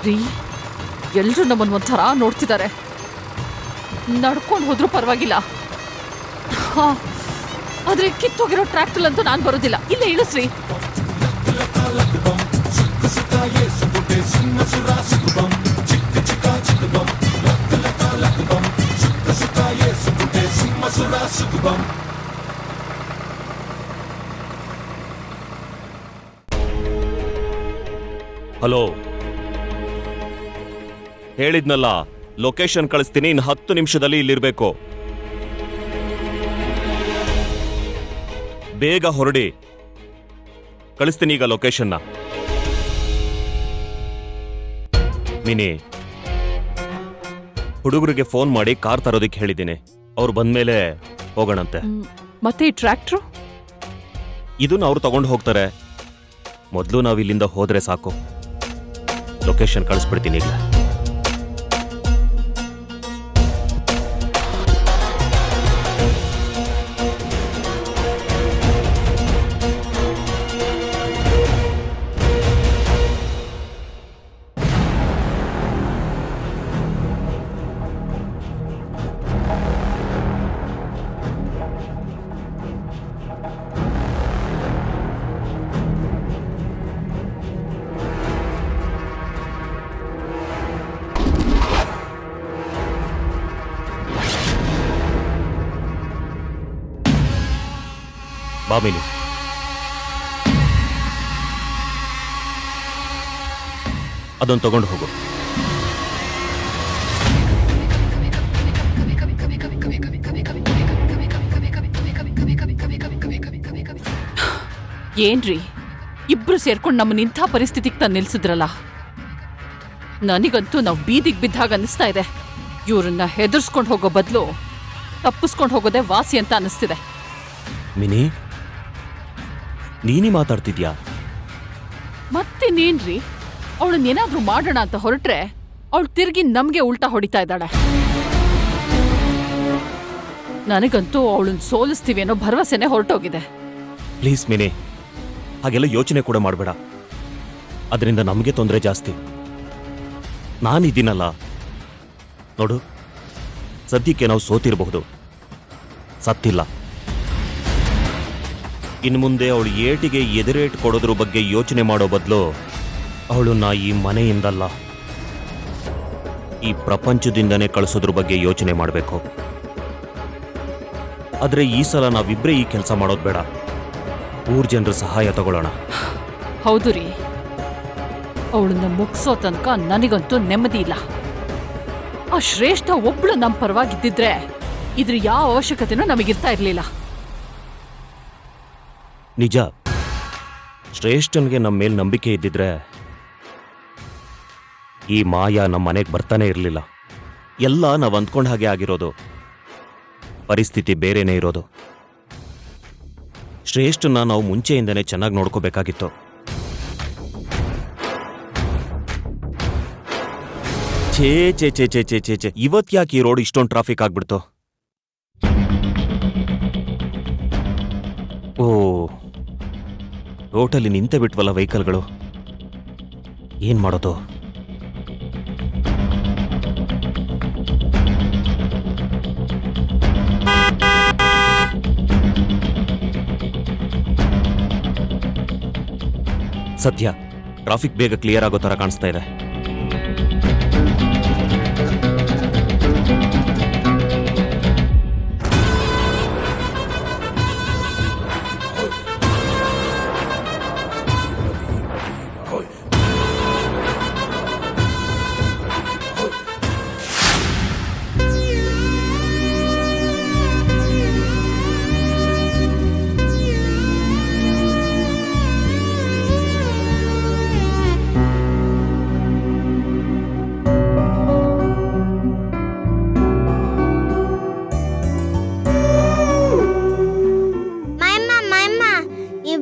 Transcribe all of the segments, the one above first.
ರೀ, ಎಲ್ರೂ ನಮ್ಮನ್ನು ಒಂಥರ ನೋಡ್ತಿದ್ದಾರೆ. ನಡ್ಕೊಂಡು ಹೋದ್ರೂ ಪರವಾಗಿಲ್ಲ, ಆದ್ರೆ ಕಿತ್ತೋಗಿರೋ ಟ್ರ್ಯಾಕ್ಟರ್ಲಂತೂ ನಾನು ಬರೋದಿಲ್ಲ. ಇಲ್ಲೇ ಇಳಿಸ್ರಿ. ಹಲೋ, ಹೇಳಿದ್ನಲ್ಲ ಲೊಕೇಶನ್ ಕಳಿಸ್ತೀನಿ, ಇನ್ನು 10 ನಿಮಿಷದಲ್ಲಿ ಇಲ್ಲಿರ್ಬೇಕು. ಬೇಗ ಹೊರಡಿ, ಕಳಿಸ್ತೀನಿ ಈಗ ಲೊಕೇಶನ್ನ. ಮಿನಿ, ಹುಡುಗರಿಗೆ ಫೋನ್ ಮಾಡಿ ಕಾರ್ ತರೋದಕ್ಕೆ ಹೇಳಿದ್ದೀನಿ. ಅವ್ರು ಬಂದ್ಮೇಲೆ ಹೋಗೋಣಂತೆ. ಮತ್ತೆ ಈ ಟ್ರ್ಯಾಕ್ಟ್ರು? ಇದನ್ನ ಅವ್ರು ತಗೊಂಡು ಹೋಗ್ತಾರೆ. ಮೊದಲು ನಾವು ಇಲ್ಲಿಂದ ಹೋದ್ರೆ ಸಾಕು. ಲೊಕೇಶನ್ ಕಳಿಸ್ಬಿಡ್ತೀನಿ ಈಗ. ಬಾಮಿನಿ, ಅದನ್ನು ತಗೊಂಡು ಹೋಗು. ಏನ್ರಿ, ಇಬ್ರು ಸೇರ್ಕೊಂಡು ನಮ್ಮನ್ನ ಇಂಥ ಪರಿಸ್ಥಿತಿಗೆ ತಂದು ನಿಲ್ಸಿದ್ರಲ್ಲ. ನನಗಂತೂ ನಾವು ಬೀದಿಗೆ ಬಿದ್ದಾಗ ಅನ್ನಿಸ್ತಾ ಇದೆ. ಇವ್ರನ್ನ ಹೆದರ್ಸ್ಕೊಂಡು ಹೋಗೋ ಬದಲು ತಪ್ಪಿಸ್ಕೊಂಡು ಹೋಗೋದೇ ವಾಸಿ ಅಂತ ಅನ್ನಿಸ್ತಿದೆ. ಮಿನಿ, ನೀನೇ ಮಾತಾಡ್ತಿದ್ಯಾ? ಮತ್ತಿನ್ನೇನ್ರಿ, ಅವಳನ್ನೇನಾದ್ರೂ ಮಾಡೋಣ ಅಂತ ಹೊರಟ್ರೆ ಅವಳು ತಿರುಗಿ ನಮ್ಗೆ ಉಲ್ಟಾ ಹೊಡಿತಾ ಇದ್ದಾಳೆ. ನನಗಂತೂ ಅವಳನ್ನ ಸೋಲಿಸ್ತೀವಿ ಅನ್ನೋ ಭರವಸೆನೆ ಹೊರಟೋಗಿದೆ. ಪ್ಲೀಸ್ ಮಿನಿ, ಹಾಗೆಲ್ಲ ಯೋಚನೆ ಕೂಡ ಮಾಡಬೇಡ. ಅದರಿಂದ ನಮಗೆ ತೊಂದರೆ ಜಾಸ್ತಿ. ನಾನಿದ್ದೀನಲ್ಲ ನೋಡು. ಸದ್ಯಕ್ಕೆ ನಾವು ಸೋತಿರಬಹುದು, ಸತ್ತಿಲ್ಲ. ಇನ್ನು ಮುಂದೆ ಅವಳು ಏಟಿಗೆ ಎದುರೇಟ್ ಕೊಡೋದ್ರ ಬಗ್ಗೆ ಯೋಚನೆ ಮಾಡೋ ಬದಲು ಅವಳನ್ನ ಈ ಮನೆಯಿಂದಲ್ಲ, ಈ ಪ್ರಪಂಚದಿಂದನೇ ಕಳಿಸೋದ್ರ ಬಗ್ಗೆ ಯೋಚನೆ ಮಾಡಬೇಕು. ಆದರೆ ಈ ಸಲ ನಾವಿಬ್ಬರೇ ಈ ಕೆಲಸ ಮಾಡೋದು ಬೇಡ. ಊರ್ ಜನರ ಸಹಾಯ ತಗೊಳ್ಳೋಣ. ಹೌದು ರೀ, ಅವಳನ್ನ ಮುಗಿಸೋ ತನಕ ನನಗಂತೂ ನೆಮ್ಮದಿ ಇಲ್ಲ. ಆ ಶ್ರೇಷ್ಠ ಒಬ್ಳು ನಮ್ಮ ಪರವಾಗಿದ್ದಿದ್ರೆ ಇದ್ರ ಯಾವ ಅವಶ್ಯಕತೆನೂ ನಮಗಿರ್ತಾ ಇರಲಿಲ್ಲ. ನಿಜ, ಶ್ರೇಷ್ಠನ್ಗೆ ನಮ್ಮ ಮೇಲೆ ನಂಬಿಕೆ ಇದ್ದಿದ್ರೆ ಈ ಮಾಯಾ ನಮ್ಮ ಮನೆಗೆ ಬರ್ತಾನೆ ಇರಲಿಲ್ಲ. ಎಲ್ಲ ನಾವು ಅಂದ್ಕೊಂಡ ಹಾಗೆ ಆಗಿರೋದು. ಪರಿಸ್ಥಿತಿ ಬೇರೆನೇ ಇರೋದು. ಶ್ರೇಷ್ಠನ ನಾವು ಮುಂಚೆಯಿಂದನೇ ಚೆನ್ನಾಗಿ ನೋಡ್ಕೋಬೇಕಾಗಿತ್ತು. ಛೇ ಛೇ ಛೇ ಛೇ ಛೇ ಛೇ ಛೇ, ಇವತ್ತು ಯಾಕೆ ಈ ರೋಡ್ ಇಷ್ಟೊಂದು ಟ್ರಾಫಿಕ್ ಆಗ್ಬಿಡ್ತು? ಓ, ರೋಟಲ್ಲಿ ನಿಂತೆ ಬಿಟ್ವಲ್ಲ ವೆಹಿಕಲ್ಗಳು. ಏನ್ ಮಾಡೋದು? ಸದ್ಯ ಟ್ರಾಫಿಕ್ ಬೇಗ ಕ್ಲಿಯರ್ ಆಗೋ ತರ ಕಾಣಿಸ್ತಾ ಇದೆ.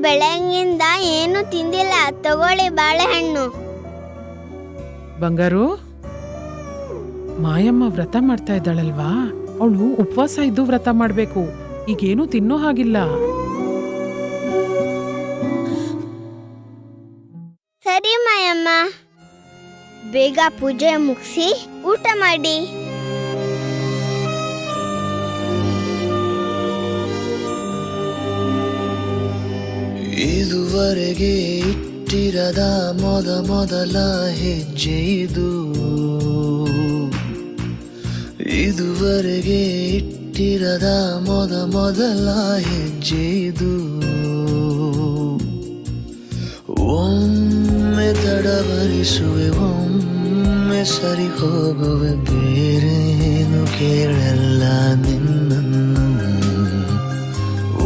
ಬೆಳಗ್ಗಿಂದ ಏನು ತಿಂದಿಲ್ಲ, ತಗೊಳ್ಳಿ ಬಾಳೆಹಣ್ಣು. ಬಂಗಾರು, ಮಾಯಮ್ಮ ವ್ರತ ಮಾಡ್ತಾ ಇದ್ದಾಳಲ್ವಾ, ಅವಳು ಉಪವಾಸ ಇದ್ದು ವ್ರತ ಮಾಡ್ಬೇಕು. ಈಗೇನು ತಿನ್ನೋ ಹಾಗಿಲ್ಲ. ಸರಿ ಮಾಯಮ್ಮ. ಬೇಗ ಪೂಜೆ ಮುಗಿಸಿ ಊಟ ಮಾಡಿ. ಇದುವರೆಗೆ ಇಟ್ಟಿರದ ಮೊದಲ ಹೆಜ್ಜೆ ಇದು. ಇದುವರೆಗೆ ಇಟ್ಟಿರದ ಮೊದಲ ಹೆಜ್ಜೆ ಇದು. ಒಮ್ಮೆ ತಡವರಿಸುವೆ, ಒಮ್ಮೆ ಸರಿ ಹೋಗುವೆ, ಬೇರೇನು ಕೇಳಲ್ಲ ನಿನ್ನನ್ನು.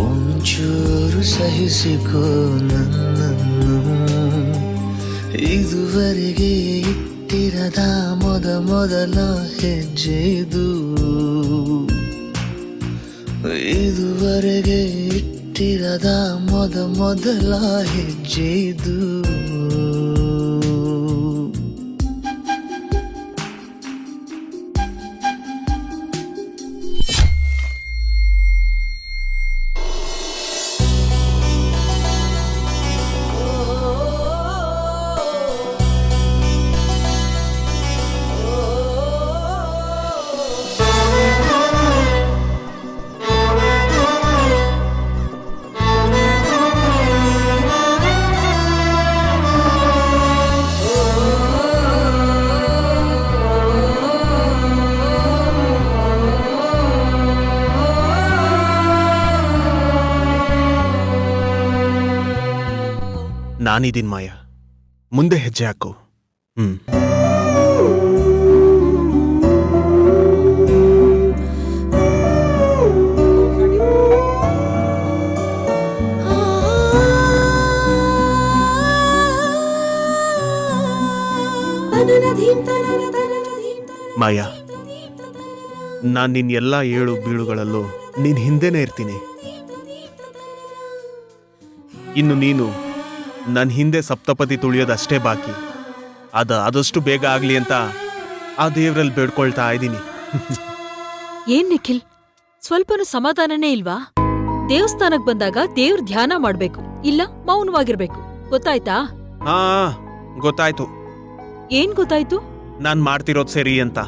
ಒಂಚೂರು ಸಹಿಸಿಕೋ ನನ್ನನ್ನು. ಇದುವರೆಗೆ ಇಟ್ಟಿರದ ಮೊದಲ ಹೆಜ್ಜೆ ಇದು. ಇದುವರೆಗೆ ಇಟ್ಟಿರದ ಮೊದಲ ಹೆಜ್ಜೆ ಇದು. ನಾನಿದೀನ್ ಮಾಯಾ, ಮುಂದೆ ಹೆಜ್ಜೆ ಹಾಕು. ಮಾಯಾ, ನಾನ್ ನಿನ್ ಎಲ್ಲಾ 7 ಬೀಳುಗಳಲ್ಲೂ ನಿನ್ ಹಿಂದೆನೇ ಇರ್ತೀನಿ. ಇನ್ನು ನೀನು ನನ್ನ ಹಿಂದೆ ಸಪ್ತಪದಿ ತುಳಿಯೋದಷ್ಟೇ ಬಾಕಿ. ಆದಷ್ಟು ಬೇಗ ಆಗ್ಲಿ ಅಂತ ಆ ದೇವ್ರಲ್ಲಿ ಬೇಡ್ಕೊಳ್ತಾ ಇದ್ದೀನಿ. ಏನ್ ನಿಖಿಲ್, ಸ್ವಲ್ಪನೂ ಸಮಾಧಾನನೇ ಇಲ್ವಾ? ದೇವಸ್ಥಾನಕ್ ಬಂದಾಗ ದೇವ್ರ ಧ್ಯಾನ ಮಾಡ್ಬೇಕು, ಇಲ್ಲ ಮೌನವಾಗಿರ್ಬೇಕು. ಗೊತ್ತಾಯ್ತಾ? ಹಾ, ಗೊತ್ತಾಯ್ತು. ಏನ್ ಗೊತ್ತಾಯ್ತು? ನಾನ್ ಮಾಡ್ತಿರೋದ್ ಸರಿ ಅಂತ.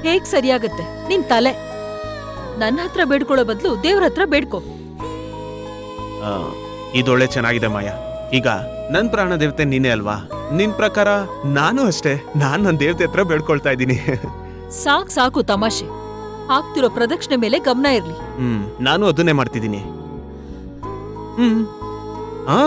ಹೇಗ್ ಸರಿಯಾಗತ್ತೆ? ನಿನ್ ತಲೆ. ನನ್ನ ಹತ್ರ ಬೇಡ್ಕೊಳ್ಳೋ ಬದ್ಲು ದೇವ್ರ ಹತ್ರ ಬೇಡ್ಕೊ. ಇದೊಳ್ಳೆ ಚೆನ್ನಾಗಿದೆ ಮಾಯಾ. ಈಗ ನನ್ ಪ್ರಾಣ ದೇವತೆ ನೀನೇ ಅಲ್ವಾ? ನಿನ್ ಪ್ರಕಾರ ನಾನು ಅಷ್ಟೇ. ನಾನ್ ನನ್ ದೇವತೆ ಹತ್ರ ಬೇಡ್ಕೊಳ್ತಾ ಇದ್ದೀನಿ. ಸಾಕು ತಮಾಷೆ. ಆಗ್ತಿರೋ ಪ್ರದಕ್ಷಿಣೆ ಮೇಲೆ ಗಮನ ಇರ್ಲಿ. ನಾನು ಅದನ್ನೇ ಮಾಡ್ತಿದ್ದೀನಿ. ಆ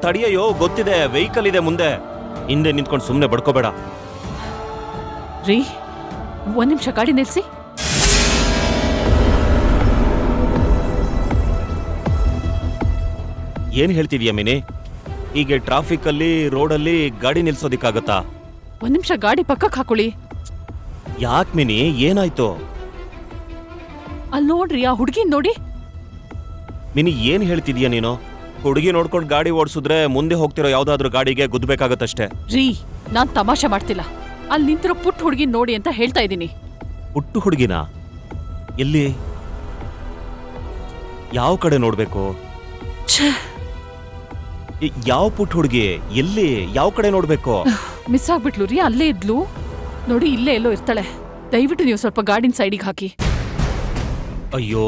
ತಡಿಯೋ, ಗೊತ್ತಿದೆ, ವೆಹಿಕಲ್ ಇದೆ ಮುಂದೆ. ಹಿಂದೆ ನಿಂತ್ಕೊಂಡು ಸುಮ್ಮನೆ ಬಡ್ಕೋಬೇಡ. ರೀ, 1 ನಿಮಿಷ ಗಾಡಿ ನಿಲ್ಸಿ. ಏನ್ ಹೇಳ್ತಿದ್ಯಾ ಮಿನಿ? ಹೀಗೆ ಟ್ರಾಫಿಕ್ ಅಲ್ಲಿ, ರೋಡಲ್ಲಿ ಗಾಡಿ ನಿಲ್ಸೋದಿಕ್ಕಾಗತ್ತಾ? 1 ನಿಮಿಷ ಗಾಡಿ ಪಕ್ಕಕ್ಕೆ ಹಾಕೊಳ್ಳಿ. ಯಾಕ್ ಮಿನಿ, ಏನಾಯ್ತು? ಅಲ್ಲಿ ನೋಡ್ರಿ, ಆ ಹುಡುಗಿನ್ ನೋಡಿ. ಮಿನಿ, ಏನ್ ಹೇಳ್ತಿದ್ಯಾ ನೀನು? ಹುಡುಗಿ ನೋಡ್ಕೊಂಡು ಗಾಡಿ ಓಡಿಸಿದ್ರೆ ಮುಂದೆ ಹೋಗ್ತಿರೋ ಯಾವ್ದಾದ್ರು ಗಾಡಿಗೆ ಗುದ್ದಬೇಕಾಗತ್ತಷ್ಟೇ. ರೀ, ನಾನ್ ತಮಾಷೆ ಮಾಡ್ತಿಲ್ಲ. ಅಲ್ಲಿ ನಿಂತಿರೋ ಪುಟ್ಟ ಹುಡುಗಿನ್ ನೋಡಿ ಅಂತ ಹೇಳ್ತಾ ಇದ್ದೀನಿ. ಪುಟ್ಟು ಹುಡುಗಿನ? ಎಲ್ಲಿ? ಯಾವ ಕಡೆ ನೋಡ್ಬೇಕು? ಯಾವ ಪುಟ್ಟ ಹುಡುಗಿ? ಎಲ್ಲಿ? ಯಾವ ಕಡೆ ನೋಡ್ಬೇಕು? ಮಿಸ್ ಆಗ್ಬಿಟ್ಲು ರೀ. ಅಲ್ಲೇ ಇದ್ಲು ನೋಡಿ, ಇಲ್ಲೇ ಎಲ್ಲೋ ಇರ್ತಾಳೆ. ದಯವಿಟ್ಟು ನೀವು ಸ್ವಲ್ಪ ಗಾಡಿನ ಸೈಡಿಗೆ ಹಾಕಿ. ಅಯ್ಯೋ,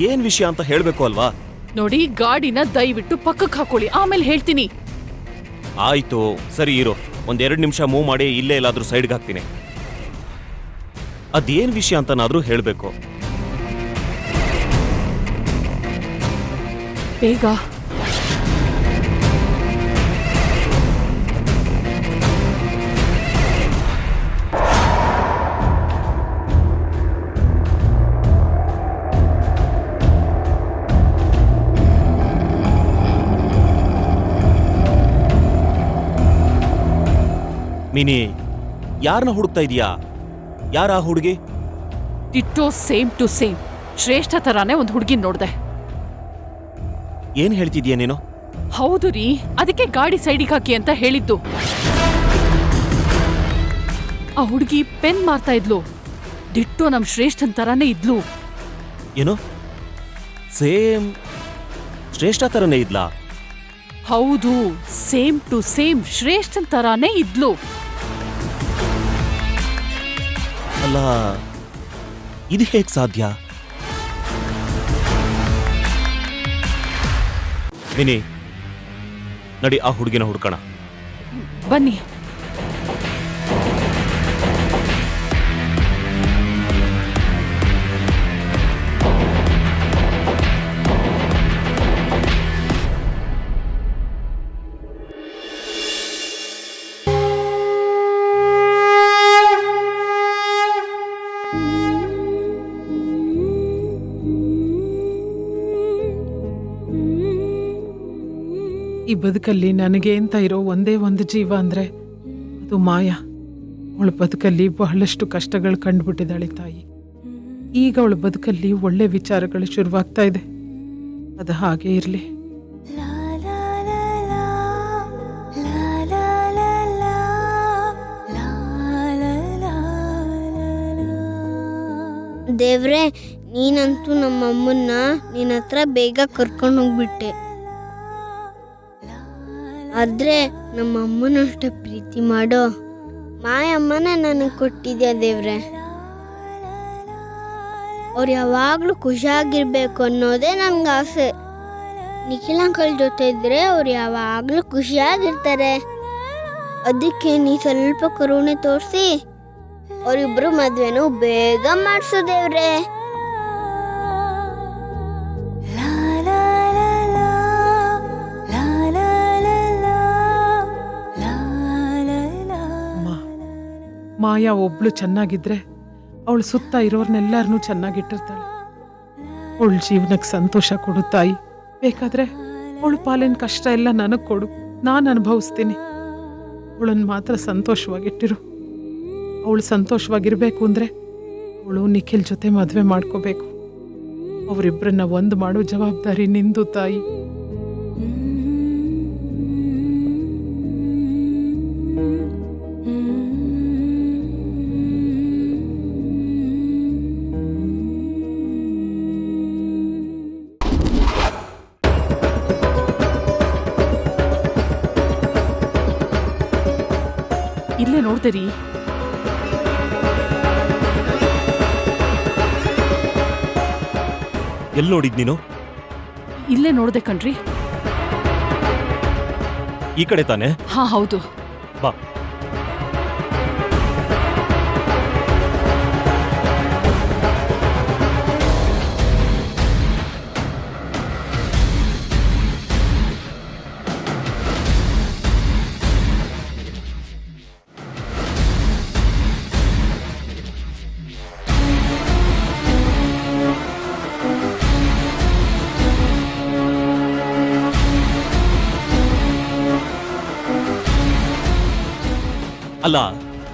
ಏನ್ ವಿಷಯ ಅಂತ ಹೇಳ್ಬೇಕು ಅಲ್ವಾ? ನೋಡಿ, ಗಾಡಿನ ದಯವಿಟ್ಟು ಪಕ್ಕಕ್ಕೆ ಹಾಕೊಳ್ಳಿ, ಆಮೇಲೆ ಹೇಳ್ತೀನಿ. ಆಯ್ತು, ಸರಿ ಇರು. 1-2 ನಿಮಿಷ ಮೂವ್ ಮಾಡಿ ಇಲ್ಲೇ ಎಲ್ಲಾದ್ರೂ ಸೈಡ್ಗೆ ಹಾಕ್ತೀನಿ. ಅದೇನ್ ವಿಷಯ ಅಂತನಾದ್ರೂ ಹೇಳ್ಬೇಕು. ಬೇಗ. ಮಿನಿ, ಯಾರನ್ನ ಹುಡುಕ್ತಾ ಇದೀಯಾ? ಯಾರ ಆ ಹುಡುಗಿ? ಟಿಟ್ಟೋ ಸೇಮ್ ಟು ಸೇಮ್ ಶ್ರೇಷ್ಠ ತರಾನೇ ಒಂದು ಹುಡುಗಿ ನೋಡ್ದೆ. ಏನ್ ಹೇಳ್ತಿದ್ಯಾ ನೀನು? ಹೌದು ರೀ, ಅದಕ್ಕೆ ಗಾಡಿ ಸೈಡಿಗೆ ಹಾಕಿ ಅಂತ ಹೇಳಿದ್ದು. ಆ ಹುಡುಗಿ ಪೆನ್ ಮಾರ್ತಾ ಇದ್ಲು. ಡಿಟ್ಟೋ ನಮ್ ಶ್ರೇಷ್ಠನ್ ತರಾನೇ ಇದ್ಲು. ಏನು ಸೇಮ್ ಶ್ರೇಷ್ಠ ತರನೇ ಇದ್ಲಾ? ಹೌದು, ಸೇಮ್ ಟು ಸೇಮ್ ಶ್ರೇಷ್ಠನ್ ತರಾನೇ ಇದ್ಲು. ಅಲ್ಲ, ಇದು ಹೇಗ್ ಸಾಧ್ಯ? ಮಿನಿ, ನಡಿ ಆ ಹುಡುಗಿನ ಹುಡ್ಕೋಣ. ಬನ್ನಿ. ಈ ಬದುಕಲ್ಲಿ ನನಗೆ ಅಂತ ಇರೋ ಒಂದೇ ಒಂದು ಜೀವ ಅಂದ್ರೆ ಅದು ಮಾಯಾ. ಅವಳ ಬದುಕಲ್ಲಿ ಬಹಳಷ್ಟು ಕಷ್ಟಗಳು ಕಂಡುಬಿಟ್ಟಿದ್ದಾಳೆ ತಾಯಿ. ಈಗ ಅವಳ ಬದುಕಲ್ಲಿ ಒಳ್ಳೆ ವಿಚಾರಗಳು ಶುರುವಾಗ್ತಾ ಇದೆ. ಅದು ಹಾಗೆ ಇರಲಿ. ದೇವ್ರೆ, ನೀನಂತೂ ನಮ್ಮಮ್ಮನ್ನ ನಿನ್ನ ಹತ್ರ ಬೇಗ ಕರ್ಕೊಂಡು ಹೋಗ್ಬಿಟ್ಟೆ. ಆದ್ರೆ ನಮ್ಮ ಅಮ್ಮನಷ್ಟೇ ಪ್ರೀತಿ ಮಾಡೋ ಮಾಯಮ್ಮನ ನನಗೆ ಕೊಟ್ಟಿದ್ಯಾ ದೇವ್ರೆ. ಅವ್ರು ಯಾವಾಗ್ಲೂ ಖುಷಿಯಾಗಿರ್ಬೇಕು ಅನ್ನೋದೇ ನಂಗೆ ಆಸೆ. ನಿಖಿಲ್ ಅಂಕಲ್ ಜೊತೆ ಇದ್ರೆ ಅವ್ರು ಯಾವಾಗ್ಲೂ ಖುಷಿಯಾಗಿರ್ತಾರೆ. ಅದಕ್ಕೆ ನೀ ಸ್ವಲ್ಪ ಕರುಣೆ ತೋರಿಸಿ ಅವರಿಬ್ರು ಮದ್ವೆನೂ ಬೇಗ ಮಾಡಿಸು ದೇವ್ರೆ. ಮಾಯಾ ಒಬ್ಳು ಚೆನ್ನಾಗಿದ್ರೆ ಅವಳು ಸುತ್ತ ಇರೋರ್ನೆಲ್ಲರನ್ನೂ ಚೆನ್ನಾಗಿಟ್ಟಿರ್ತಾಳೆ. ಅವಳ ಜೀವನಕ್ಕೆ ಸಂತೋಷ ಕೊಡು ತಾಯಿ. ಬೇಕಾದ್ರೆ ಅವಳು ಪಾಲಿನ ಕಷ್ಟ ಎಲ್ಲ ನನಗೆ ಕೊಡು, ನಾನು ಅನುಭವಿಸ್ತೀನಿ. ಅವಳನ್ನು ಮಾತ್ರ ಸಂತೋಷವಾಗಿಟ್ಟಿರು. ಅವಳು ಸಂತೋಷವಾಗಿರ್ಬೇಕು ಅಂದರೆ ಅವಳು ನಿಖಿಲ್ ಜೊತೆ ಮದುವೆ ಮಾಡ್ಕೋಬೇಕು. ಅವರಿಬ್ಬರನ್ನ ಒಂದು ಮಾಡೋ ಜವಾಬ್ದಾರಿ ನಿಂದು ತಾಯಿ. ಇಲ್ಲೇ ನೋಡ್ದೇರಿ. ಎಲ್ಲಿ ನೋಡಿದ್ ನೀನು? ಇಲ್ಲೇ ನೋಡ್ದೆ ಕಣ್ರಿ. ಈ ಕಡೆ ತಾನೆ? ಹಾ ಹೌದು. ಬಾ. ಅಲ್ಲ,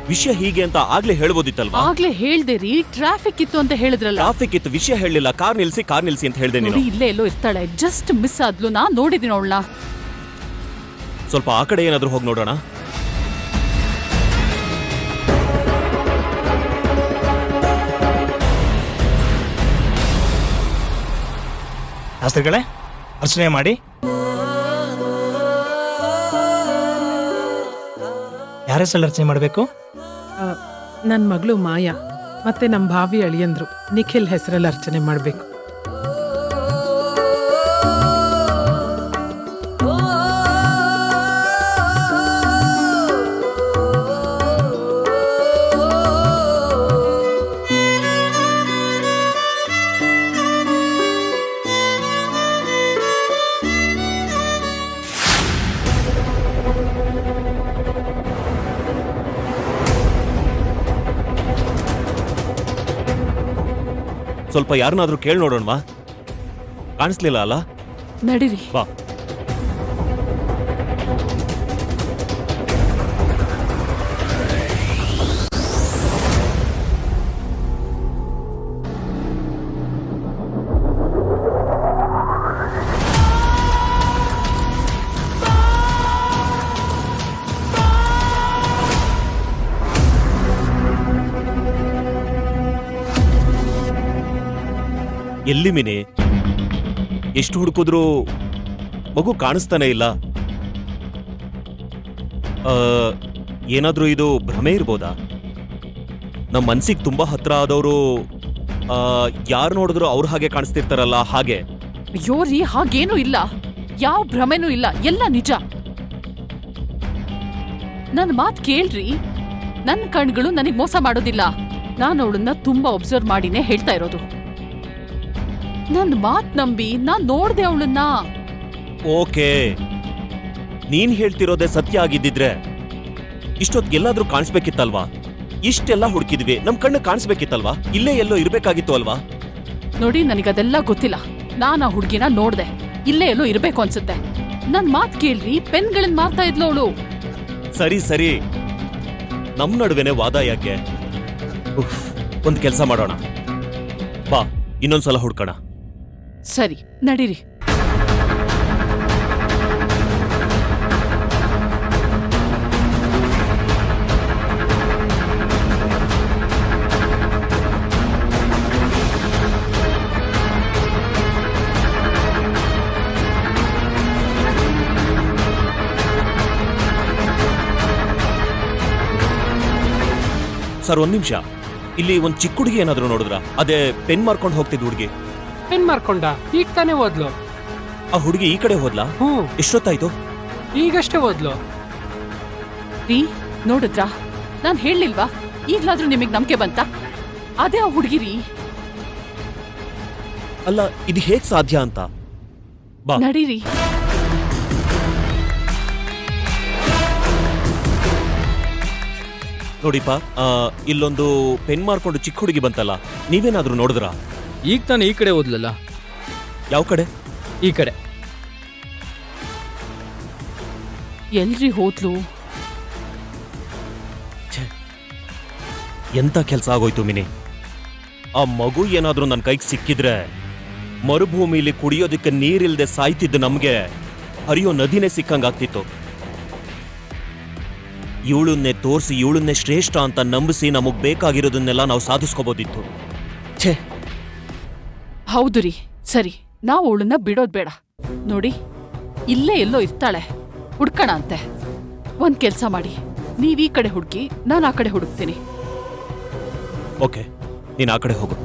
ವಿಷಯ ಹೀಗೆ ಅಂತ ಆಗ್ಲೇ ಹೇಳ್ಬೋದಿತ್ತಲ್ವಾ? ಆಗ್ಲೇ ಹೇಳ್ದೆ ರೀ, ಟ್ರಾಫಿಕ್ ಇತ್ತು ಅಂತ ಹೇಳಿದ್ರಲ್ಲ. ಟ್ರಾಫಿಕ್ ಇತ್ತು, ವಿಷಯ ಹೇಳಿಲ್ಲ. ಕಾರ್ ನಿಲ್ಸಿ ಅಂತ ಹೇಳ್ದೆ ನೀನು. ನೋಡಿ, ಇಲ್ಲೇ ಎಲ್ಲೋ ಇರ್ತಾಳೆ. ಜಸ್ಟ್ ಮಿಸ್ ಆದ್ಲು. ನಾ ನೋಡಿದೀನಿ ಅವಳನ್ನ. ಸ್ವಲ್ಪ ಆ ಕಡೆ ಏನಾದ್ರೂ ಹೋಗಿ ನೋಡೋಣ. ಶಾಸ್ತ್ರಿಗಳೇ, ಅರ್ಚನೆ ಮಾಡಿ. ಯಾರ ಹೆಸರಲ್ಲಿ ಅರ್ಚನೆ ಮಾಡಬೇಕು? ನನ್ನ ಮಗಳು ಮಾಯಾ ಮತ್ತೆ ನಮ್ಮ ಭಾವಿ ಅಳಿಯಂದ್ರು ನಿಖಿಲ್ ಹೆಸರಲ್ಲಿ ಅರ್ಚನೆ ಮಾಡಬೇಕು. ಸ್ವಲ್ಪ ಯಾರನ್ನಾದ್ರೂ ಕೇಳಿ ನೋಡೋಣವಾ? ಕಾಣಿಸ್ಲಿಲ್ಲ ಅಲ್ಲ? ನಡೀರಿ. ಬಾ. ಎಲ್ಲಿ ಮಿನಿ? ಎಷ್ಟು ಹುಡುಕಿದ್ರು ಮಗು ಕಾಣಿಸ್ತಾನೆ ಇಲ್ಲ. ಏನಾದ್ರೂ ಇದು ಭ್ರಮೆ ಇರ್ಬೋದಾ? ನಮ್ಮ ಮನ್ಸಿಗೆ ತುಂಬಾ ಹತ್ರ ಆದವರು ಯಾರು ನೋಡಿದ್ರು ಅವ್ರ ಹಾಗೆ ಕಾಣಿಸ್ತಿರ್ತಾರಲ್ಲ, ಹಾಗೆ. ಅಯ್ಯೋ ರೀ, ಹಾಗೇನೂ ಇಲ್ಲ. ಯಾವ ಭ್ರಮೆನೂ ಇಲ್ಲ, ಎಲ್ಲ ನಿಜ. ನನ್ನ ಮಾತ್ ಕೇಳ್ರಿ. ನನ್ನ ಕಣ್ಗಳು ನನಗ್ ಮೋಸ ಮಾಡೋದಿಲ್ಲ. ನಾನು ಅವಳನ್ನ ತುಂಬಾ ಒಬ್ಸರ್ವ್ ಮಾಡಿನೇ ಹೇಳ್ತಾ ಇರೋದು. ನನ್ನ ಮಾತ್ ನಂಬಿ ನಾನ್ ನೋಡ್ದೆ ಅವಳನ್ನ. ಓಕೆ, ನೀನ್ ಹೇಳ್ತಿರೋದೇ ಸತ್ಯ ಆಗಿದ್ದಿದ್ರೆ ಇಷ್ಟೊತ್ತಿಗೆಲ್ಲಾದ್ರೂ ಕಾಣಿಸ್ಬೇಕಿತ್ತಲ್ವಾ? ಇಷ್ಟೆಲ್ಲ ಹುಡುಕಿದ್ವಿ, ನಮ್ ಕಣ್ಣು ಕಾಣಿಸ್ಬೇಕಿತ್ತಲ್ವಾ? ಇಲ್ಲೇ ಎಲ್ಲೋ ಇರ್ಬೇಕಾಗಿತ್ತು ಅಲ್ವಾ? ನೋಡಿ, ನನಗದೆಲ್ಲ ಗೊತ್ತಿಲ್ಲ. ನಾನ್ ಆ ಹುಡ್ಗಿನ ನೋಡ್ದೆ, ಇಲ್ಲೇ ಎಲ್ಲೋ ಇರ್ಬೇಕು ಅನ್ಸುತ್ತೆ. ನನ್ ಮಾತ್ ಕೇಳ್ರಿ, ಪೆನ್ಗಳನ್ನ ಮಾರ್ತಾ ಇದ್ಲು ಅವಳು. ಸರಿ ಸರಿ, ನಮ್ ನಡುವೆನೆ ವಾದ ಯಾಕೆ? ಒಂದ್ ಕೆಲ್ಸ ಮಾಡೋಣ ಬಾ, ಇನ್ನೊಂದ್ಸಲ ಹುಡ್ಕೋಣ. ಸರಿ, ನಡೀರಿ. ಸರ್, ಒಂದ್ ನಿಮಿಷ. ಇಲ್ಲಿ ಒಂದ್ ಚಿಕ್ಕ ಹುಡುಗಿ ಏನಾದ್ರು ನೋಡಿದ್ರ? ಅದೇ ಪೆನ್ ಮಾರ್ಕೊಂಡು ಹೋಗ್ತಿದ್ ಹುಡುಗಿ. ಪೆನ್ ಮಾರ್ಕೊಂಡ? ಈಗ ತಾನೇ ಹೋದ್ಲು. ಆ ಹುಡುಗಿ ಈ ಕಡೆ ಹೋದ್ಲಾ? ಎಷ್ಟೊತ್ತಾಯ್ತು? ಈಗಷ್ಟೇ ಹೋದ್ಲು. ರೀ, ನೋಡಿದ್ರಾ? ನಾನ್ ಹೇಳಿಲ್ವಾ? ಈಗ್ಲಾದ್ರೂ ನಿಮಗ್ ನಂಬಿಕೆ ಬಂತ? ಅದೇ ಆ ಹುಡುಗಿರಿ. ಅಲ್ಲ, ಇದು ಹೇಗ್ ಸಾಧ್ಯ ಅಂತ? ಬಾ, ನಡೀರಿ. ನೋಡಿಪ್ಪ, ಇಲ್ಲೊಂದು ಪೆನ್ ಮಾರ್ಕೊಂಡು ಚಿಕ್ಕ ಹುಡುಗಿ ಬಂತಲ್ಲ, ನೀವೇನಾದ್ರೂ ನೋಡಿದ್ರ? ಈಗ ತಾನೇ ಈ ಕಡೆ ಹೋದ್ಲಲ್ಲ. ಯಾವ ಕಡೆ? ಈ ಕಡೆ. ಎಲ್ರಿ ಹೋದ್ಲು? ಎಂತ ಕೆಲ್ಸ ಆಗೋಯ್ತು ಮಿನಿ. ಆ ಮಗು ಏನಾದ್ರೂ ನನ್ನ ಕೈಗೆ ಸಿಕ್ಕಿದ್ರೆ ಮರುಭೂಮಿಲಿ ಕುಡಿಯೋದಕ್ಕೆ ನೀರಿಲ್ದೆ ಸಾಯ್ತಿದ್ದು ನಮ್ಗೆ ಹರಿಯೋ ನದಿನೇ ಸಿಕ್ಕಂಗಾಗ್ತಿತ್ತು. ಇವಳನ್ನೇ ತೋರಿಸಿ ಇವಳನ್ನೇ ಶ್ರೇಷ್ಠ ಅಂತ ನಂಬಿಸಿ ನಮಗ್ ಬೇಕಾಗಿರೋದನ್ನೆಲ್ಲ ನಾವು ಸಾಧಿಸ್ಕೋಬೋದಿತ್ತು. ಛೇ, ಹೌದು ರೀ. ಸರಿ, ನಾವು ಅವಳನ್ನ ಬಿಡೋದ್ ಬೇಡ. ನೋಡಿ, ಇಲ್ಲೇ ಎಲ್ಲೋ ಇರ್ತಾಳೆ, ಹುಡ್ಕಣ ಅಂತೆ. ಒಂದ್ ಕೆಲ್ಸ ಮಾಡಿ, ನೀವ್ ಈ ಕಡೆ ಹುಡುಕಿ, ನಾನು ಆ ಕಡೆ ಹುಡುಕ್ತೀನಿ. ಓಕೆ, ನೀನ್ ಆ ಕಡೆ ಹೋಗು.